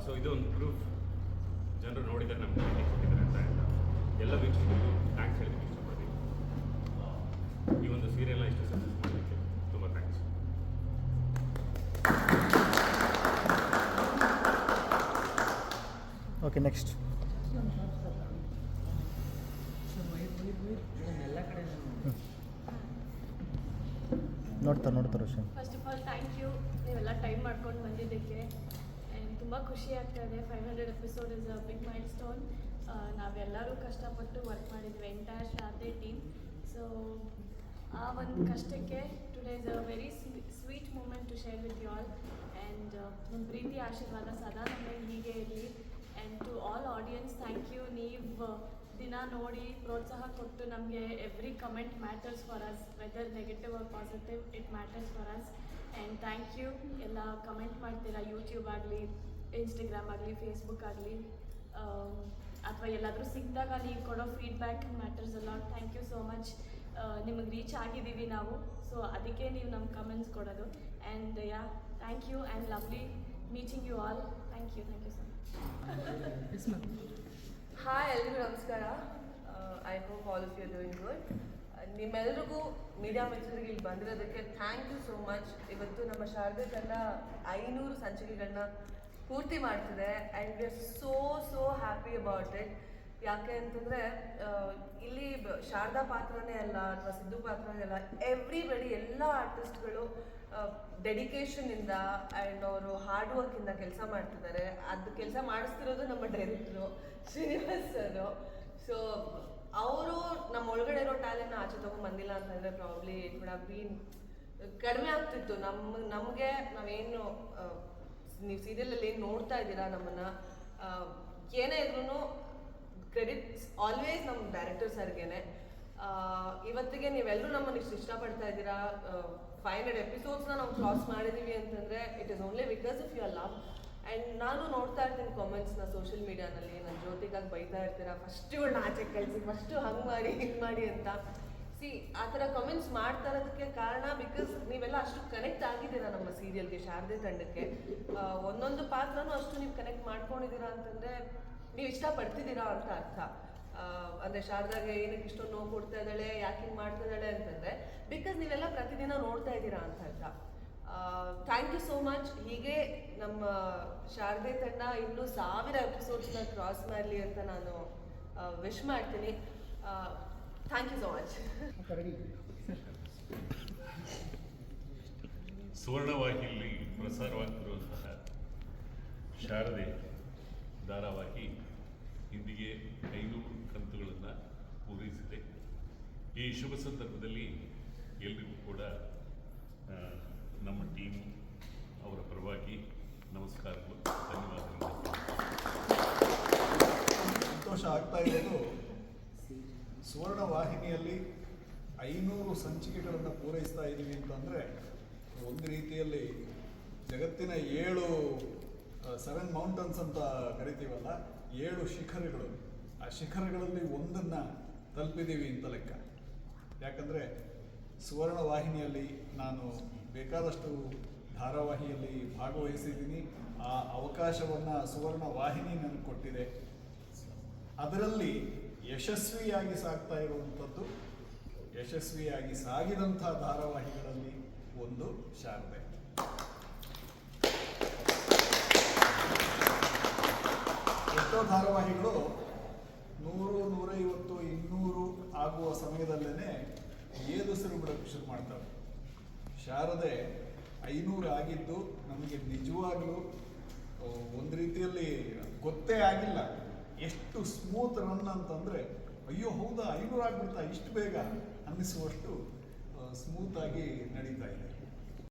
So ಇದು ಒಂದು proof ಜನರು ನೋಡಿದರೆ ನಮ್ಗೆ ಕೊಟ್ಟಿದ್ದಾರೆ ಅಂತ ಎಲ್ಲ ವೀಕ್ಷಕರಿಗೂ ಥ್ಯಾಂಕ್ಸ್ ಹೇಳೋದಕ್ಕೆ ಇಷ್ಟಪಡ್ತೀನಿ. ಈ ಒಂದು ಸೀರಿಯಲ್ನ ಇಷ್ಟು ಸಕ್ಸಸ್ ಮಾಡಲಿಕ್ಕೆ ತುಂಬ ಥ್ಯಾಂಕ್ಸ್. ಓಕೆ, ನೆಕ್ಸ್ಟ್ ನೋಡ್ತಾರೆ Roshan. First of all thank you, ನೀವೆಲ್ಲ ಟೈಮ್ ಮಾಡ್ಕೊಂಡು ಬಂದಿದ್ದಕ್ಕೆ. ಆ್ಯಂಡ್ ತುಂಬ ಖುಷಿ ಆಗ್ತಾ ಇದೆ. 500 episode is a big milestone. ನಾವೆಲ್ಲರೂ ಕಷ್ಟಪಟ್ಟು ವರ್ಕ್ ಮಾಡಿದ್ವಿ, ಎಂಟೈರ್ ಶಾರದೆ ಟೀಮ್. ಸೊ ಆ ಒಂದು ಕಷ್ಟಕ್ಕೆ today is a very sweet moment to share with you all. And ನಿಮ್ಮ ಪ್ರೀತಿ ಆಶೀರ್ವಾದ ಸದಾ ನಮ್ಮ ಹೀಗೆ ಇರಲಿ. And to all audience, thank you. ನೀವು ದಿನ ನೋಡಿ ಪ್ರೋತ್ಸಾಹ ಕೊಟ್ಟು ನಮಗೆ every comment matters for us, whether negative or positive, it matters for us. And thank you. ಎಲ್ಲ ಕಮೆಂಟ್ ಮಾಡ್ತೀರಾ, ಯೂಟ್ಯೂಬ್ ಆಗಲಿ, ಇನ್ಸ್ಟಾಗ್ರಾಮ್ ಆಗಲಿ, ಫೇಸ್ಬುಕ್ ಆಗಲಿ, ಅಥವಾ ಎಲ್ಲಾದರೂ ಸಿಕ್ಕಿದಾಗ ನೀವು ಕೊಡೋ ಫೀಡ್ಬ್ಯಾಕ್ ಮ್ಯಾಟರ್ಸ್ ಅಲ್ಲ. Thank you so much. ನಿಮಗೆ ರೀಚ್ ಆಗಿದ್ದೀವಿ ನಾವು, ಸೊ ಅದಕ್ಕೆ ನೀವು ನಮ್ಮ ಕಮೆಂಟ್ಸ್ ಕೊಡೋದು. And yeah, thank you and lovely meeting you all. Thank you so much. Hi, ಎಲ್ರಿಗೂ ನಮಸ್ಕಾರ. I hope all of you doing good. ನಿಮ್ಮೆಲ್ರಿಗೂ ಮೀಡಿಯಾ ಮಿತ್ರರಿಗೆ ಇಲ್ಲಿ ಬಂದಿರೋದಕ್ಕೆ ಥ್ಯಾಂಕ್ ಯು ಸೋ ಮಚ್. ಇವತ್ತು ನಮ್ಮ ಶಾರದೆ ತಂಡ 500 ಸಂಚಿಕೆಗಳನ್ನ ಪೂರ್ತಿ ಮಾಡ್ತಿದೆ and we are so happy about it. ಯಾಕೆ ಅಂತಂದರೆ ಇಲ್ಲಿ ಶಾರದಾ ಪಾತ್ರನೇ ಅಲ್ಲ ಅಥವಾ ಸಿದ್ದು ಪಾತ್ರನೇ ಅಲ್ಲ, ಎವ್ರಿಬಡಿ, ಎಲ್ಲ ಆರ್ಟಿಸ್ಟ್ಗಳು ಡೆಡಿಕೇಶನಿಂದ ಆ್ಯಂಡ್ ಅವರು ಹಾರ್ಡ್ ವರ್ಕಿಂದ ಕೆಲಸ ಮಾಡ್ತಿದ್ದಾರೆ. ಅದು ಕೆಲಸ ಮಾಡಿಸ್ತಿರೋದು ನಮ್ಮ ಡೈರೆಕ್ಟ್ರು ಶ್ರೀನಿವಾಸ್ ಸರ್. ಸೊ ಅವರು ನಮ್ಮ ಒಳಗಡೆ ಇರೋ ಟ್ಯಾಲೆಂಟ್ನ ಆಚೆ ತೊಗೊಂಡ್ಬಂದಿಲ್ಲ ಅಂತಂದರೆ probably it would have been ಕಡಿಮೆ ಆಗ್ತಿತ್ತು. ನಮಗೆ ನಾವೇನು ನೀವು ಸೀರಿಯಲಲ್ಲಿ ಏನು ನೋಡ್ತಾ ಇದ್ದೀರಾ ನಮ್ಮನ್ನು, ಏನೇ ಇದ್ರೂ ಕ್ರೆಡಿಟ್ಸ್ ಆಲ್ವೇಸ್ ನಮ್ಮ ಡೈರೆಕ್ಟರ್ ಸರ್ಗೇನೆ. ಇವತ್ತಿಗೆ ನೀವೆಲ್ಲರೂ ನಮ್ಮನ್ನು ಇಷ್ಟು ಇಷ್ಟಪಡ್ತಾ ಇದ್ದೀರಾ, 500 ಎಪಿಸೋಡ್ಸ್ನ ನಾವು ಕ್ರಾಸ್ ಮಾಡಿದ್ದೀವಿ ಅಂತಂದರೆ it is only because of your love. And ನಾನು ನೋಡ್ತಾ ಇರ್ತೀನಿ ಕಾಮೆಂಟ್ಸ್ನ ಸೋಷಿಯಲ್ ಮೀಡಿಯಾನಲ್ಲಿ, ನನ್ನ ಜ್ಯೋತಿಗಾಗಿ ಬೈತಾ ಇರ್ತೀರಾ, ಫಸ್ಟ್ ಇವಳನ್ನ ಆಚೆ ಕಳಿಸಿ, ಫಸ್ಟು ಹಂಗೆ ಮಾಡಿ ಹಿಂಗೆ ಮಾಡಿ ಅಂತ. ಸಿ, ಆ ಥರ ಕಮೆಂಟ್ಸ್ ಮಾಡ್ತಾ ಇರೋದಕ್ಕೆ ಕಾರಣ ಬಿಕಾಸ್ ನೀವೆಲ್ಲ ಅಷ್ಟು ಕನೆಕ್ಟ್ ಆಗಿದ್ದೀರಾ ನಮ್ಮ ಸೀರಿಯಲ್ಗೆ, ಶಾರದೆ ತಂಡಕ್ಕೆ. ಒಂದೊಂದು ಪಾತ್ರನೂ ಅಷ್ಟು ನೀವು ಕನೆಕ್ಟ್ ಮಾಡ್ಕೊಂಡಿದ್ದೀರಾ ಅಂತಂದರೆ ನೀವು ಇಷ್ಟಪಡ್ತಿದ್ದೀರಾ ಅಂತ ಅರ್ಥ. ಅಂದರೆ ಶಾರದಾಗೆ ಏನಕ್ಕೆ ಇಷ್ಟೊಂದು ನೋವು ಕೊಡ್ತಾ ಇದ್ದಾಳೆ, ಯಾಕೆ ಹಿಂಗೆ ಮಾಡ್ತಾ ಇದ್ದಾಳೆ ಅಂತಂದರೆ ಬಿಕಾಸ್ ನೀವೆಲ್ಲ ಪ್ರತಿದಿನ ನೋಡ್ತಾ ಇದ್ದೀರಾ ಅಂತ ಅರ್ಥ. Thank you so much. ಹೀಗೆ ನಮ್ಮ ಶಾರದೆ ತಂಡ ಇನ್ನೂ 1000 ಎಪಿಸೋಡ್ಸ್ನ ಕ್ರಾಸ್ ಮಾಡಲಿ ಅಂತ ನಾನು ವಿಶ್ ಮಾಡ್ತೀನಿ. Thank you so much. ಸುವರ್ಣವಾಹಿನಿಯಲ್ಲಿ ಪ್ರಸಾರವಾಗ್ತಿರುವಂತಹ ಶಾರದೆ ಧಾರಾವಾಹಿ ಇಂದಿಗೆ 500 ಕಂತುಗಳನ್ನು ಪೂರೈಸಿದೆ. ಈ ಶುಭ ಸಂದರ್ಭದಲ್ಲಿ ಎಲ್ರಿಗೂ ಕೂಡ ನಮ್ಮ ಟೀಮ್ ಅವರ ಪರವಾಗಿ ನಮಸ್ಕಾರಗಳು, ಧನ್ಯವಾದಗಳು. ಸಂತೋಷ ಆಗ್ತಾ ಇರೋದು, ಸುವರ್ಣ ವಾಹಿನಿಯಲ್ಲಿ 500 ಸಂಚಿಕೆಗಳನ್ನು ಪೂರೈಸ್ತಾ ಇದ್ದೀವಿ ಅಂತಂದರೆ ಒಂದು ರೀತಿಯಲ್ಲಿ ಜಗತ್ತಿನ 7 ಮೌಂಟನ್ಸ್ ಅಂತ ಕರಿತೀವಲ್ಲ, 7 ಶಿಖರಗಳು, ಆ ಶಿಖರಗಳಲ್ಲಿ ಒಂದನ್ನು ತಲುಪಿದ್ದೀವಿ ಅಂತ ಲೆಕ್ಕ. ಯಾಕಂದರೆ ಸುವರ್ಣ ವಾಹಿನಿಯಲ್ಲಿ ನಾನು ಬೇಕಾದಷ್ಟು ಧಾರಾವಾಹಿಯಲ್ಲಿ ಭಾಗವಹಿಸಿದ್ದೀನಿ. ಆ ಅವಕಾಶವನ್ನು ಸುವರ್ಣ ವಾಹಿನಿ ನನಗೆ ಕೊಟ್ಟಿದೆ. ಅದರಲ್ಲಿ ಯಶಸ್ವಿಯಾಗಿ ಸಾಗ್ತಾ ಇರುವಂಥದ್ದು, ಯಶಸ್ವಿಯಾಗಿ ಸಾಗಿದಂಥ ಧಾರಾವಾಹಿಗಳಲ್ಲಿ ಒಂದು ಶಾರದೆ. ಎಷ್ಟೋ ಧಾರಾವಾಹಿಗಳು 100, 150, 200 ಆಗುವ ಸಮಯದಲ್ಲೇ ಏದುಸಿರು ಬಿಡೋಕ್ಕೆ ಶುರು ಮಾಡ್ತವೆ. ಶಾರದೆ 500 ಆಗಿದ್ದು ನಮಗೆ ನಿಜವಾಗ್ಲೂ ಒಂದು ರೀತಿಯಲ್ಲಿ ಗೊತ್ತೇ ಆಗಿಲ್ಲ. ಎಷ್ಟು ಸ್ಮೂತ್ ರನ್ ಅಂತಂದರೆ, ಅಯ್ಯೋ ಹೌದಾ 500 ಆಗ್ಬಿಡ್ತಾ ಇಷ್ಟು ಬೇಗ ಅನ್ನಿಸುವಷ್ಟು ಸ್ಮೂತಾಗಿ ನಡೀತಾ ಇದೆ.